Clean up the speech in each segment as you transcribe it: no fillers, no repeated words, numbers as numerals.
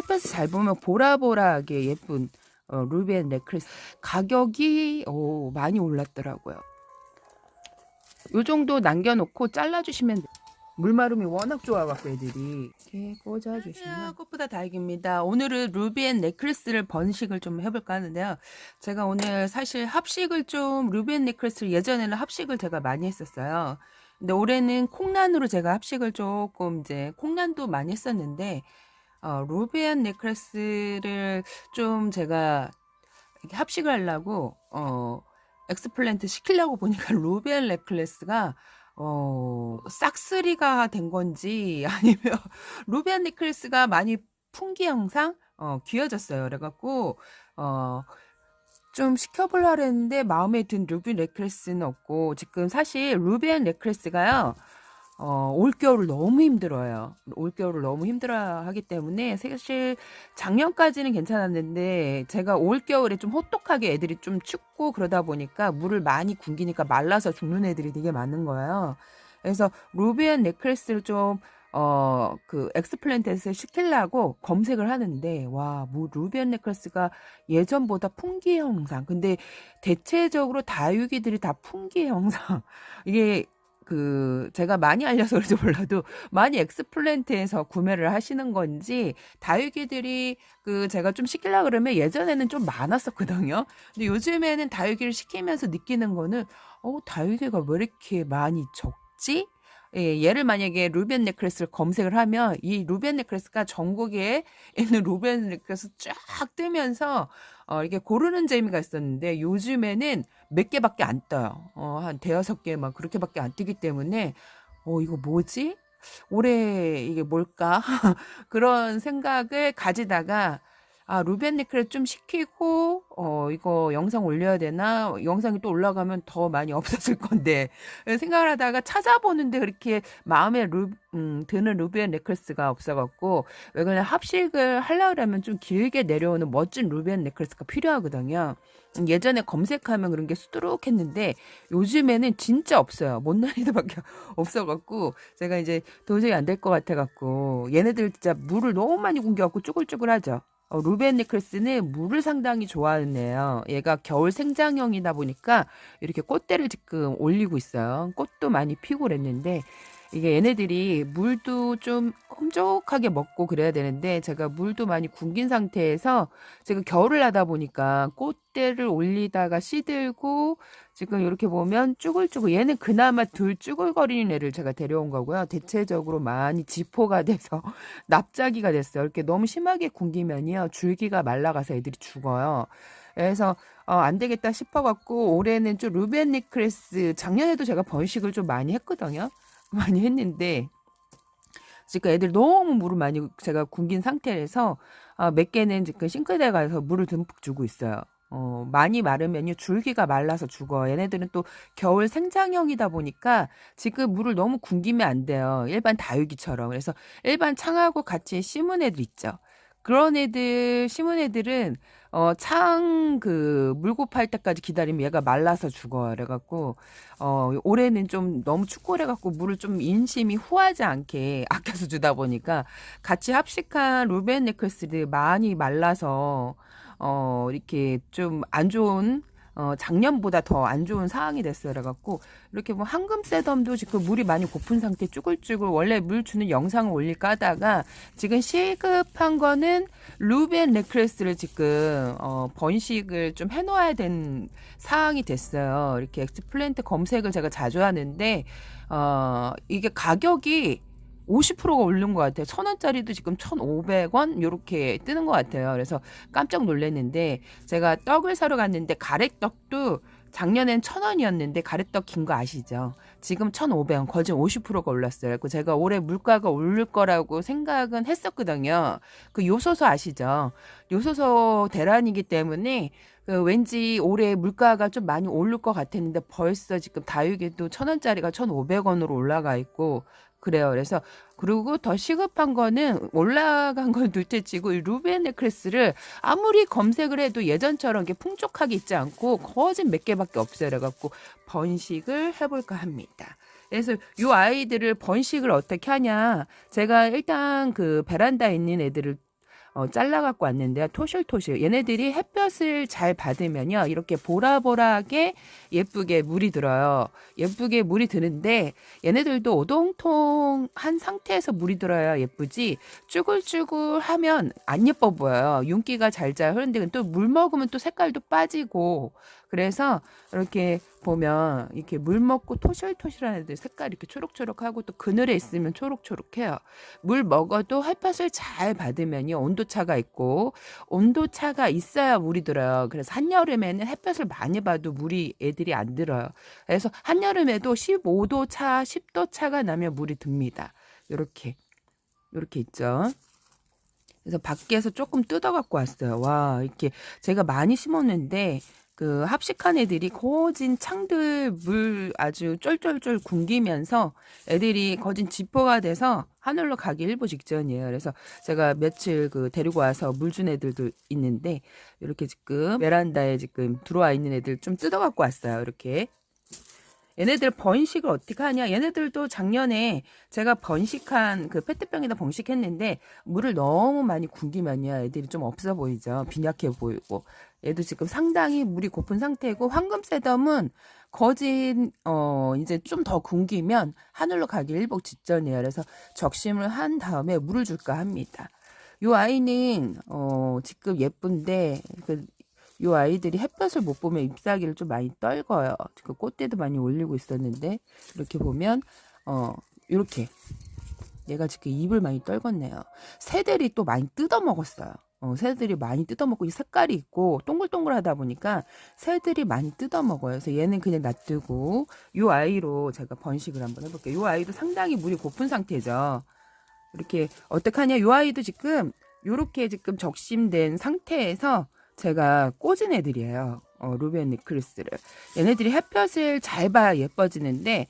옆에서 잘 보면 보라보라하게 예쁜 루비앤 넥클래스 가격이 많이 올랐더라고요. 요 정도 남겨놓고 잘라주시면 돼요. 물마름이 워낙 좋아갖고 애들이 이렇게 꽂아주시면. 안녕하세요, 꽃보다 다육입니다. 오늘은 루비앤 넥클래스를 번식을 좀 해볼까 하는데요. 제가 오늘 사실 합식을 좀 루비앤 넥클래스를 예전에는 합식을 제가 많이 했었어요. 근데 올해는 콩란으로 제가 합식을 조금 이제 콩란도 많이 했었는데 루비앤 넥클래스를 좀 제가 이렇게 합식을 하려고 엑스플랜트 시키려고 보니까 루비앤 넥클래스가 싹쓸이가 된 건지 아니면 루비앤 넥클래스가 많이 풍기 형상 귀여졌어요. 그래갖고 좀 시켜보려고 했는데 마음에 든 루비 넥클래스는 없고, 지금 사실 루비앤 넥클래스가요 올겨울을 너무 힘들어요. 올겨울을 너무 힘들어 하기 때문에 사실 작년까지는 괜찮았는데 제가 올겨울에 좀 호떡하게 애들이 좀 춥고 그러다 보니까 물을 많이 굶기니까 말라서 죽는 애들이 되게 많은 거예요. 그래서 루비앤 넥클래스를 좀 그 엑스플랜트에서 시키려고 검색을 하는데 루비앤 넥클래스가 예전보다 풍기 형상, 근데 대체적으로 다육이들이 다 풍기 형상 이게 제가 많이 알려서 그런지 몰라도 많이 엑스플랜트에서 구매를 하시는 건지 다육이들이 제가 좀 시키려고 그러면 예전에는 좀 많았었거든요. 근데 요즘에는 다육이를 시키면서 느끼는 거는 다육이가 왜 이렇게 많이 적지? 예, 얘를 만약에 루비앤 넥클래스를 검색을 하면 이 루비앤 넥클래스가 전국에 있는 루비앤 넥클래스 쫙 뜨면서 이렇게 고르는 재미가 있었는데 요즘에는 몇 개밖에 안 떠요. 한 대여섯 개 막 그렇게밖에 안 뜨기 때문에 이거 뭐지? 올해 이게 뭘까? 그런 생각을 가지다가 루비앤 넥클래스 좀 시키고 이거 영상 올려야 되나? 영상이 또 올라가면 더 많이 없어질 건데 생각을 하다가 찾아보는데 그렇게 마음에 드는 루비앤 넥클래스가 없어갖고, 왜 그냥 합식을 하려고 하면 좀 길게 내려오는 멋진 루비앤 넥클래스가 필요하거든요. 예전에 검색하면 그런 게 수두룩했는데 요즘에는 진짜 없어요. 못난이들밖에 없어갖고 제가 이제 도저히 안 될 것 같아갖고, 얘네들 진짜 물을 너무 많이 굶겨갖고 쭈글쭈글하죠. 루비앤 넥클래스는 물을 상당히 좋아하는 애예요. 얘가 겨울 생장형이다 보니까 이렇게 꽃대를 지금 올리고 있어요. 꽃도 많이 피고 그랬는데 이게 얘네들이 물도 좀 흡족하게 먹고 그래야 되는데 제가 물도 많이 굶긴 상태에서 제가 겨울을 하다 보니까 꽃대를 올리다가 시들고 지금 이렇게 보면 쭈글쭈글, 얘는 그나마 덜 쭈글거리는 애를 제가 데려온 거고요. 대체적으로 많이 지포가 돼서 납작이가 됐어요. 이렇게 너무 심하게 굶기면요 줄기가 말라가서 애들이 죽어요. 그래서 안 되겠다 싶어갖고 올해는 좀 루비앤 넥클래스, 작년에도 제가 번식을 좀 많이 했거든요. 많이 했는데 지금 애들 너무 물을 많이 제가 굶긴 상태에서 몇 개는 지금 싱크대에 가서 물을 듬뿍 주고 있어요. 많이 마르면요 줄기가 말라서 죽어. 얘네들은 또 겨울 생장형이다 보니까 지금 물을 너무 굶기면 안 돼요. 일반 다육이처럼. 그래서 일반 창하고 같이 심은 애들 있죠. 그런 애들, 심은 애들은 물고 팔 때까지 기다리면 얘가 말라서 죽어요. 그래갖고 올해는 좀 너무 춥고 그래갖고 물을 좀 인심이 후하지 않게 아껴서 주다 보니까 같이 합식한 루비앤 넥클래스들이 많이 말라서 이렇게 좀 안 좋은, 작년보다 더 안 좋은 상황이 됐어요. 그래갖고 이렇게 뭐 황금새덤도 지금 물이 많이 고픈 상태 쭈글쭈글, 원래 물 주는 영상을 올릴까 하다가 지금 시급한 거는 루비앤 넥클래스를 지금 번식을 좀 해놓아야 된 상황이 됐어요. 이렇게 엑스플랜트 검색을 제가 자주 하는데 이게 가격이 50%가 오른 것 같아요. 1,000원짜리도 지금 1,500원 이렇게 뜨는 것 같아요. 그래서 깜짝 놀랐는데 제가 떡을 사러 갔는데 가래떡도 작년엔 1,000원이었는데 가래떡 긴 거 아시죠? 지금 1,500원, 거진 50%가 올랐어요. 그래서 제가 올해 물가가 오를 거라고 생각은 했었거든요. 그 요소수 아시죠? 요소수 대란이기 때문에 왠지 올해 물가가 좀 많이 오를 것 같았는데 벌써 지금 다육이도 1,000원짜리가 1,500원으로 올라가 있고 그래요. 그래서 그리고 더 시급한 거는 올라간 건 둘째치고 이 루비앤 넥클래스를 아무리 검색을 해도 예전처럼 이렇게 풍족하게 있지 않고 거진 몇 개밖에 없어요. 그래갖고 번식을 해볼까 합니다. 그래서 요 아이들을 번식을 어떻게 하냐? 제가 일단 베란다에 있는 애들을 잘라 갖고 왔는데요. 토실토실. 얘네들이 햇볕을 잘 받으면요. 이렇게 보라보라하게 예쁘게 물이 들어요. 예쁘게 물이 드는데 얘네들도 오동통한 상태에서 물이 들어야 예쁘지 쭈글쭈글하면 안 예뻐 보여요. 윤기가 잘잘 흐르는데 또 물 먹으면 또 색깔도 빠지고 그래서 이렇게 보면 이렇게 물 먹고 토실토실한 애들 색깔이 이렇게 초록초록하고 또 그늘에 있으면 초록초록해요. 물 먹어도 햇볕을 잘 받으면요 온도차가 있고 온도차가 있어야 물이 들어요. 그래서 한여름에는 햇볕을 많이 봐도 물이 애들이 안 들어요. 그래서 한여름에도 15도 차, 10도 차가 나면 물이 듭니다. 이렇게 있죠. 그래서 밖에서 조금 뜯어 갖고 왔어요. 와, 이렇게 제가 많이 심었는데 그 합식한 애들이 거진 창들 물 아주 쫄쫄쫄 굶기면서 애들이 거진 지포가 돼서 하늘로 가기 일보 직전이에요. 그래서 제가 며칠 그 데리고 와서 물 준 애들도 있는데 이렇게 지금 베란다에 지금 들어와 있는 애들 좀 뜯어 갖고 왔어요. 이렇게. 얘네들 번식을 어떻게 하냐? 얘네들도 작년에 제가 번식한 그 페트병에다 번식했는데 물을 너무 많이 굶기면요 애들이 좀 없어 보이죠. 빈약해 보이고 얘도 지금 상당히 물이 고픈 상태고 황금새덤은 거진 이제 좀 더 굶기면 하늘로 가기 일복 직전이에요. 그래서 적심을 한 다음에 물을 줄까 합니다. 요 아이는 지금 예쁜데 요 아이들이 햇볕을 못 보면 잎사귀를 좀 많이 떨궈요. 그 꽃대도 많이 올리고 있었는데 이렇게 보면 이렇게 얘가 지금 잎을 많이 떨궜네요. 새들이 또 많이 뜯어 먹었어요. 새들이 많이 뜯어 먹고 이 색깔이 있고 동글동글하다 보니까 새들이 많이 뜯어 먹어요. 그래서 얘는 그냥 놔두고 요 아이로 제가 번식을 한번 해볼게요. 요 아이도 상당히 물이 고픈 상태죠. 이렇게 어떻게 하냐? 요 아이도 지금 요렇게 지금 적심된 상태에서 제가 꽂은 애들이에요. 루벤 니클스를. 얘네들이 햇볕을 잘 봐야 예뻐지는데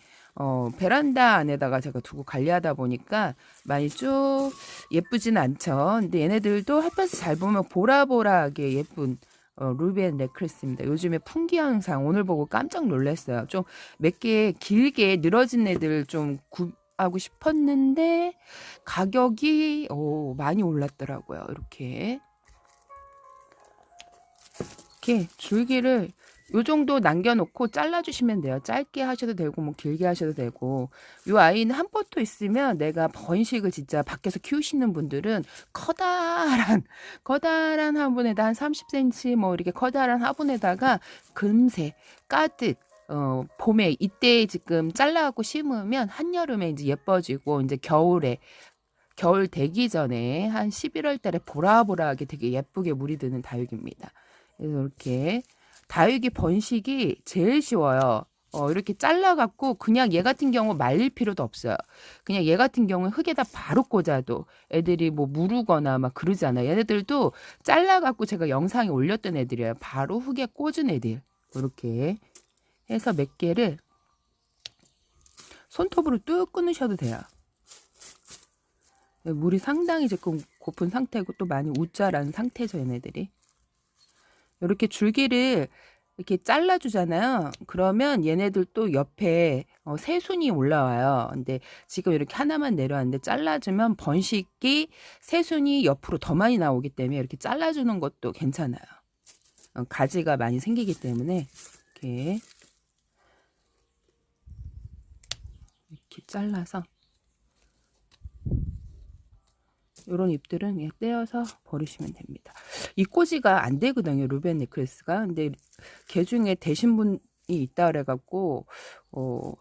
베란다 안에다가 제가 두고 관리하다 보니까 많이 쭉 예쁘진 않죠. 근데 얘네들도 햇볕을 잘 보면 보라보라하게 예쁜 루벤 네클스입니다. 요즘에 풍기 현상 오늘 보고 깜짝 놀랐어요. 좀 몇 개 길게 늘어진 애들 좀 구하고 싶었는데 가격이 많이 올랐더라고요. 이렇게 줄기를 요 정도 남겨놓고 잘라주시면 돼요. 짧게 하셔도 되고 뭐 길게 하셔도 되고 요 아이는 한 포토 있으면 내가 번식을 진짜 밖에서 키우시는 분들은 커다란 화분에다 한 30cm 뭐 이렇게 커다란 화분에다가 금세 가득 봄에 이때 지금 잘라갖고 심으면 한여름에 이제 예뻐지고 이제 겨울 되기 전에 한 11월 달에 보라보라하게 되게 예쁘게 물이 드는 다육입니다. 그래서 이렇게 다육이 번식이 제일 쉬워요. 이렇게 잘라갖고 그냥 얘 같은 경우 말릴 필요도 없어요. 그냥 얘 같은 경우는 흙에다 바로 꽂아도 애들이 뭐 무르거나 막 그러잖아요. 얘네들도 잘라갖고 제가 영상에 올렸던 애들이에요. 바로 흙에 꽂은 애들. 이렇게 해서 몇 개를 손톱으로 뚝 끊으셔도 돼요. 물이 상당히 지금 고픈 상태고 또 많이 우짜란 상태죠. 얘네들이. 이렇게 줄기를 이렇게 잘라주잖아요. 그러면 얘네들 또 옆에 새순이 올라와요. 근데 지금 이렇게 하나만 내려왔는데 잘라주면 번식이 새순이 옆으로 더 많이 나오기 때문에 이렇게 잘라주는 것도 괜찮아요. 가지가 많이 생기기 때문에 이렇게 잘라서 이런 잎들은 그냥 떼어서 버리시면 됩니다. 이 꼬지가 안 되거든요. 루벤 니클스가. 근데 걔 중에 되신 분이 있다 그래갖고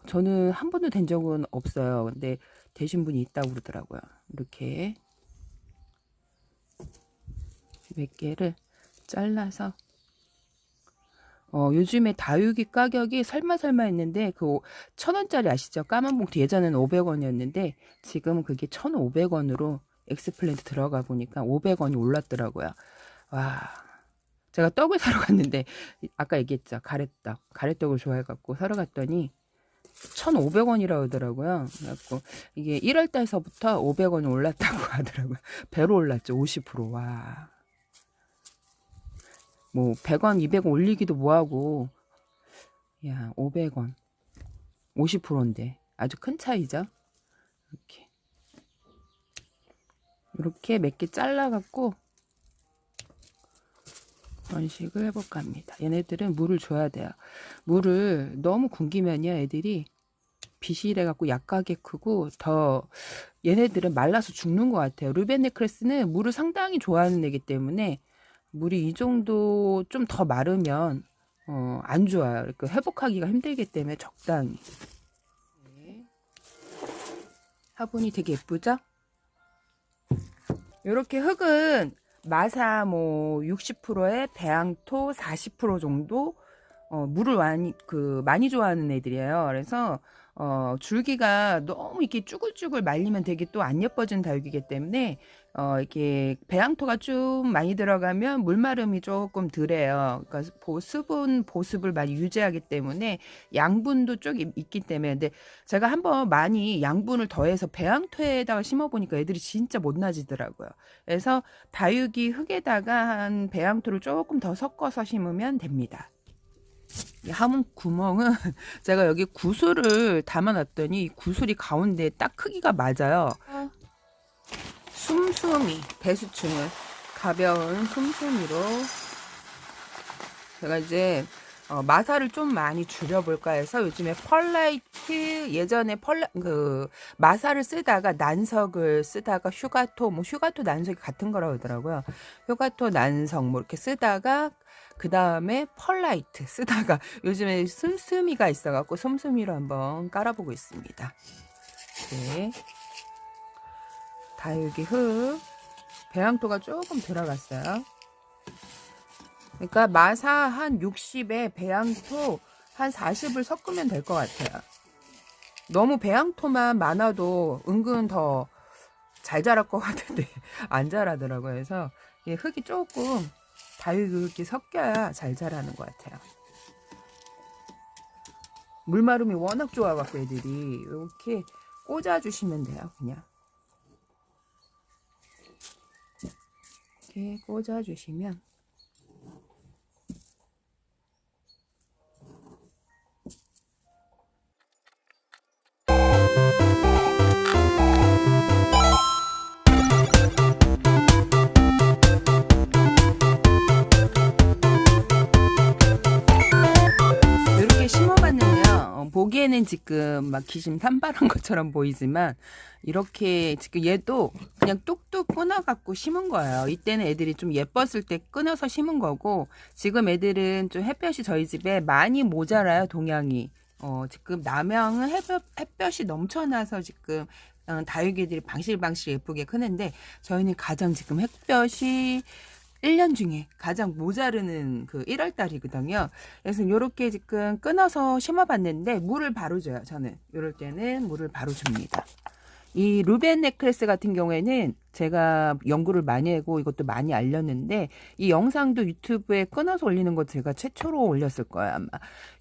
저는 한 번도 된 적은 없어요. 근데 되신 분이 있다고 그러더라고요. 이렇게 몇 개를 잘라서 요즘에 다육이 가격이 설마 했는데 그 1,000원짜리 아시죠? 까만 봉투 예전에는 500원이었는데 지금 그게 1,500원으로 엑스플랜트 들어가 보니까 500원이 올랐더라고요. 와, 제가 떡을 사러 갔는데 아까 얘기했죠. 가래떡을 좋아해갖고 사러 갔더니 1,500원이라고 하더라고요. 그래갖고 이게 1월 달서부터 500원이 올랐다고 하더라고요. 배로 올랐죠. 50%. 와, 뭐 100원, 200원 올리기도 뭐하고 야 500원 50%인데 아주 큰 차이죠. 이렇게 몇 개 잘라갖고 번식을 해볼까 합니다. 얘네들은 물을 줘야 돼요. 물을 너무 굶기면요 애들이 비실해 갖고 약하게 크고 더 얘네들은 말라서 죽는 것 같아요. 루벤 네클레스는 물을 상당히 좋아하는 애기 때문에 물이 이 정도 좀 더 마르면 안 좋아요. 그러니까 회복하기가 힘들기 때문에 적당히. 네. 화분이 되게 예쁘죠? 이렇게 흙은 마사 뭐 60%에 배양토 40% 정도 물을 많이 좋아하는 애들이에요. 그래서 줄기가 너무 이렇게 쭈글쭈글 말리면 되게 또 안 예뻐지는 다육이기 때문에 이렇게 배양토가 좀 많이 들어가면 물마름이 조금 덜해요. 그러니까 수분 보습을 많이 유지하기 때문에 양분도 좀 있기 때문에. 근데 제가 한번 많이 양분을 더해서 배양토에다가 심어 보니까 애들이 진짜 못 나지더라고요. 그래서 다육이 흙에다가 한 배양토를 조금 더 섞어서 심으면 됩니다. 이 화분 구멍은 제가 여기 구슬을 담아놨더니 구슬이 가운데 딱 크기가 맞아요. 숨숨이 배수충을 가벼운 숨숨이로 제가 이제 마사를 좀 많이 줄여볼까 해서 요즘에 펄라이트 예전에 마사를 쓰다가 난석을 쓰다가 휴가토 난석이 같은 거라고 그러더라고요. 휴가토 난석 뭐 이렇게 쓰다가 그 다음에 펄라이트 쓰다가 요즘에 씀씀이가 있어갖고 씀씀이로 한번 깔아보고 있습니다. 네. 다육이 흙 배양토가 조금 들어갔어요. 그러니까 마사 한 60에 배양토 한 40을 섞으면 될 것 같아요. 너무 배양토만 많아도 은근 더 잘 자랄 것 같은데 안 자라더라고요. 그래서 흙이 조금 다육이 흙이 섞여야 잘 자라는 것 같아요. 물마름이 워낙 좋아갖고 애들이 이렇게 꽂아주시면 돼요. 그냥 이렇게 꽂아주시면 이렇게 심어봤는데요. 보기에는 지금 막 기심산발한 것처럼 보이지만 이렇게 지금 얘도 그냥 뚝뚝 끊어갖고 심은 거예요. 이때는 애들이 좀 예뻤을 때 끊어서 심은 거고 지금 애들은 좀 햇볕이 저희 집에 많이 모자라요. 동양이. 지금 남양은 햇볕이 넘쳐나서 지금 다육이들이 방실방실 예쁘게 크는데 저희는 가장 지금 햇볕이 1년 중에 가장 모자르는 그 1월 달이거든요. 그래서 이렇게 지금 끊어서 심어봤는데 물을 바로 줘요. 저는 이럴 때는 물을 바로 줍니다. 이 루벤 네클레스 같은 경우에는 제가 연구를 많이 하고 이것도 많이 알렸는데 이 영상도 유튜브에 끊어서 올리는 거 제가 최초로 올렸을 거예요. 아마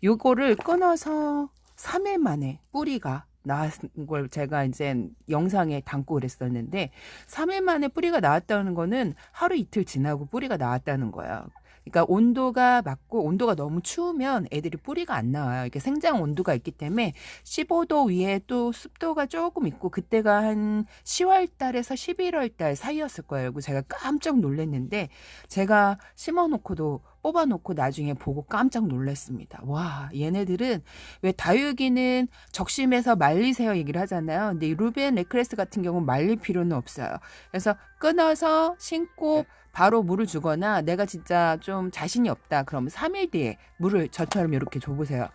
요거를 끊어서 3일 만에 뿌리가 나왔는 걸 제가 이제 영상에 담고 그랬었는데 3일 만에 뿌리가 나왔다는 거는 하루 이틀 지나고 뿌리가 나왔다는 거예요. 그러니까 온도가 맞고 온도가 너무 추우면 애들이 뿌리가 안 나와요. 이게 생장 온도가 있기 때문에 15도 위에 또 습도가 조금 있고 그때가 한 10월 달에서 11월 달 사이였을 거예요. 그리고 제가 깜짝 놀랐는데 제가 심어놓고도 뽑아놓고 나중에 보고 깜짝 놀랐습니다. 와, 얘네들은 왜 다육이는 적심해서 말리세요 얘기를 하잖아요. 근데 이 루벤 네클레스 같은 경우는 말릴 필요는 없어요. 그래서 끊어서 심고 바로 물을 주거나 내가 진짜 좀 자신이 없다 그러면 3일 뒤에 물을 저처럼 이렇게 줘보세요.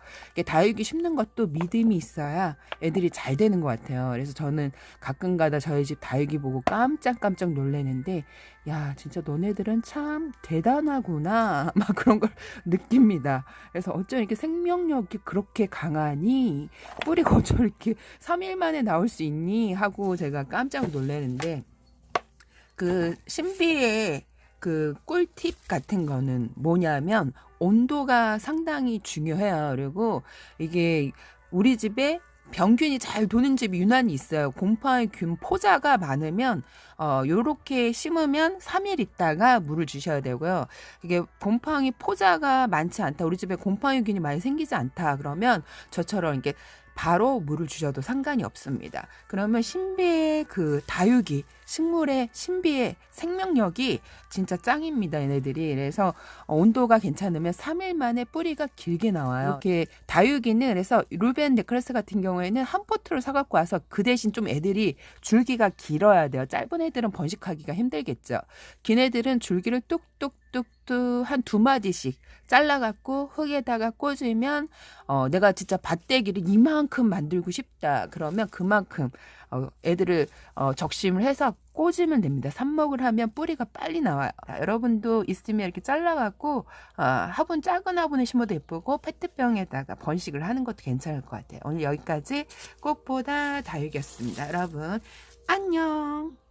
다육이 심는 것도 믿음이 있어야 애들이 잘 되는 것 같아요. 그래서 저는 가끔가다 저희 집 다육이 보고 깜짝 놀래는데 야 진짜 너네들은 참 대단하구나 막 그런 걸 느낍니다. 그래서 어쩜 이렇게 생명력이 그렇게 강하니 뿌리가 어쩜 이렇게 3일 만에 나올 수 있니 하고 제가 깜짝 놀래는데 그 신비의 그 꿀팁 같은 거는 뭐냐면 온도가 상당히 중요해요. 그리고 이게 우리 집에 병균이 잘 도는 집이 유난히 있어요. 곰팡이균 포자가 많으면 요렇게 심으면 3일 있다가 물을 주셔야 되고요. 이게 곰팡이 포자가 많지 않다. 우리 집에 곰팡이균이 많이 생기지 않다. 그러면 저처럼 이렇게 바로 물을 주셔도 상관이 없습니다. 그러면 신비의 그 다육이 식물의 신비의 생명력이 진짜 짱입니다, 얘네들이. 그래서 온도가 괜찮으면 3일 만에 뿌리가 길게 나와요. 이렇게 다육이는 그래서 루벤 네클레스 같은 경우에는 한 포트를 사갖고 와서 그 대신 좀 애들이 줄기가 길어야 돼요. 짧은 애들은 번식하기가 힘들겠죠. 긴 애들은 줄기를 뚝뚝뚝뚝 한 2마디씩 잘라갖고 흙에다가 꽂으면 내가 진짜 밭대기를 이만큼 만들고 싶다. 그러면 그만큼 애들을 적심을 해서 꽂으면 됩니다. 삽목을 하면 뿌리가 빨리 나와요. 자, 여러분도 있으면 이렇게 잘라갖고 화분, 작은 화분에 심어도 예쁘고 페트병에다가 번식을 하는 것도 괜찮을 것 같아요. 오늘 여기까지 꽃보다 다육이었습니다. 여러분 안녕.